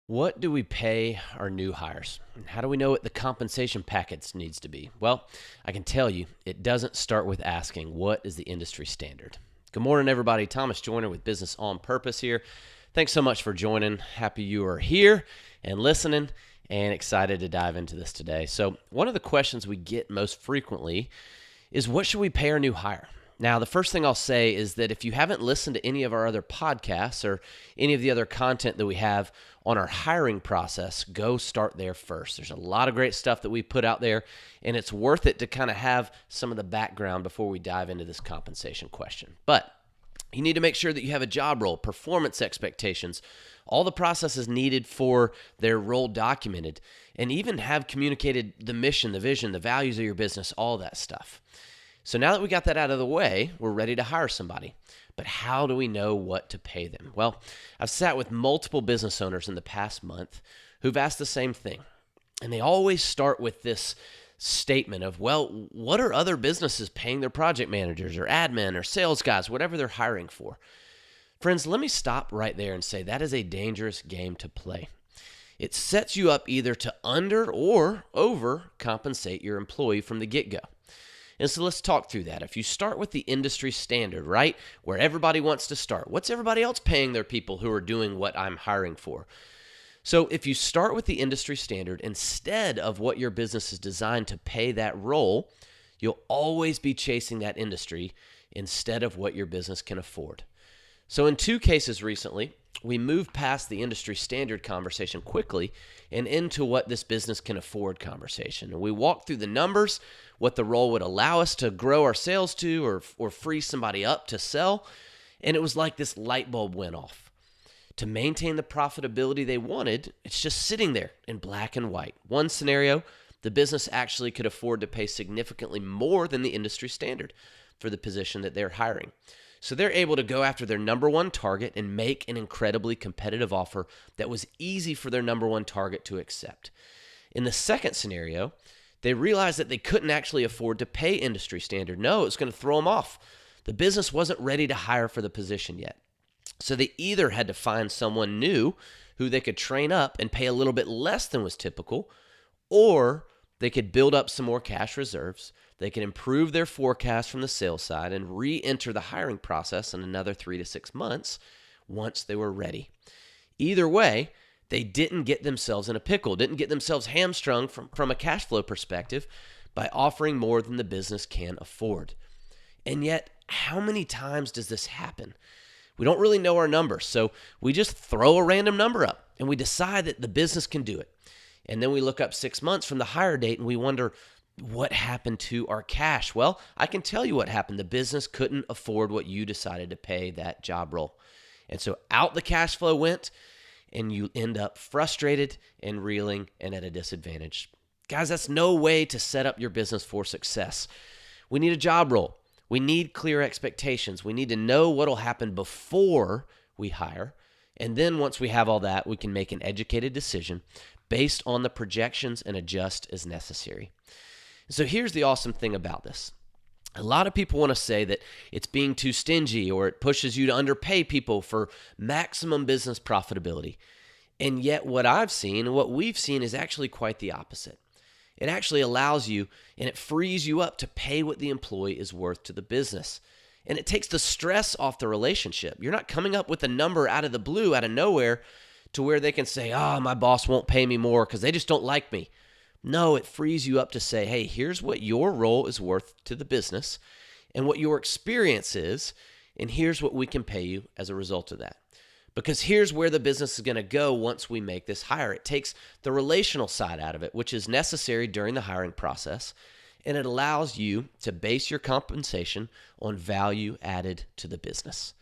What do we pay our new hires? And how do we know what the compensation package needs to be? Well, I can tell you it doesn't start with asking what is the industry standard. Good morning, everybody. Thomas Joyner with Business on Purpose here. Thanks so much for joining. Happy you are here and listening and excited to dive into this today. So, one of the questions we get most frequently is what should we pay our new hire? Now, the first thing I'll say is that if you haven't listened to any of our other podcasts or any of the other content that we have on our hiring process, go start there first. There's a lot of great stuff that we put out there, and it's worth it to kind of have some of the background before we dive into this compensation question. But you need to make sure that you have a job role, performance expectations, all the processes needed for their role documented, and even have communicated the mission, the vision, the values of your business, all that stuff. So now that we got that out of the way, we're ready to hire somebody. But how do we know what to pay them? Well, I've sat with multiple business owners in the past month who've asked the same thing. And they always start with this statement of, well, what are other businesses paying their project managers or admin or sales guys, whatever they're hiring for? Friends, let me stop right there and say that is a dangerous game to play. It sets you up either to under or over compensate your employee from the get-go. And so let's talk through that. If you start with the industry standard, right, where everybody wants to start, what's everybody else paying their people who are doing what I'm hiring for? So if you start with the industry standard instead of what your business is designed to pay that role, you'll always be chasing that industry instead of what your business can afford. So in two cases recently, we moved past the industry standard conversation quickly and into what this business can afford conversation. And we walked through the numbers, what the role would allow us to grow our sales to or free somebody up to sell. And it was like this light bulb went off. To maintain the profitability they wanted, it's just sitting there in black and white. One scenario, the business actually could afford to pay significantly more than the industry standard for the position that they're hiring. So they're able to go after their number one target and make an incredibly competitive offer that was easy for their number one target to accept. In the second scenario, they realized that they couldn't actually afford to pay industry standard. No, it's going to throw them off. The business wasn't ready to hire for the position yet. So they either had to find someone new who they could train up and pay a little bit less than was typical, or they could build up some more cash reserves. They could improve their forecast from the sales side and re-enter the hiring process in another 3 to 6 months once they were ready. Either way, they didn't get themselves in a pickle, didn't get themselves hamstrung from a cash flow perspective by offering more than the business can afford. And yet, how many times does this happen? We don't really know our numbers, so we just throw a random number up and we decide that the business can do it. And then we look up 6 months from the hire date and we wonder, what happened to our cash? Well, I can tell you what happened. The business couldn't afford what you decided to pay that job role. And so out the cash flow went, and you end up frustrated and reeling and at a disadvantage. Guys, that's no way to set up your business for success. We need a job role. We need clear expectations. We need to know what will happen before we hire. And then once we have all that, we can make an educated decision based on the projections and adjust as necessary. So here's the awesome thing about this. A lot of people want to say that it's being too stingy or it pushes you to underpay people for maximum business profitability. And yet what I've seen and what we've seen is actually quite the opposite. It actually allows you and it frees you up to pay what the employee is worth to the business. And it takes the stress off the relationship. You're not coming up with a number out of the blue, out of nowhere, to where they can say, my boss won't pay me more because they just don't like me. No, it frees you up to say, hey, here's what your role is worth to the business and what your experience is, and here's what we can pay you as a result of that. Because here's where the business is going to go once we make this hire. It takes the relational side out of it, which is necessary during the hiring process, and it allows you to base your compensation on value added to the business.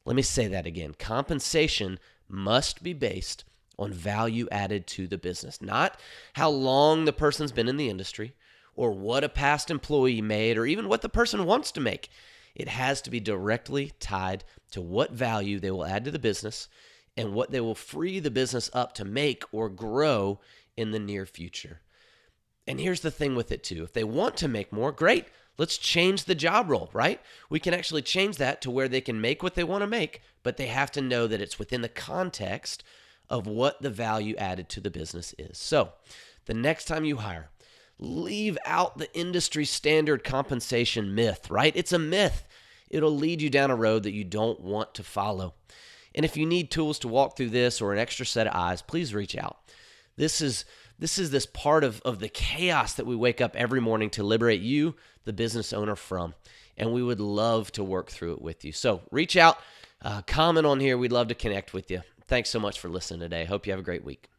Let me say that again. Compensation must be based on value added to the business, not how long the person's been in the industry or what a past employee made or even what the person wants to make. It has to be directly tied to what value they will add to the business and what they will free the business up to make or grow in the near future. And here's the thing with it too. If they want to make more, great. Let's change the job role, right? We can actually change that to where they can make what they want to make, but they have to know that it's within the context of what the value added to the business is. So the next time you hire, leave out the industry standard compensation myth, right? It's a myth. It'll lead you down a road that you don't want to follow. And if you need tools to walk through this or an extra set of eyes, please reach out. This is this part of the chaos that we wake up every morning to liberate you, the business owner, from. And we would love to work through it with you. So reach out, comment on here. We'd love to connect with you. Thanks so much for listening today. Hope you have a great week.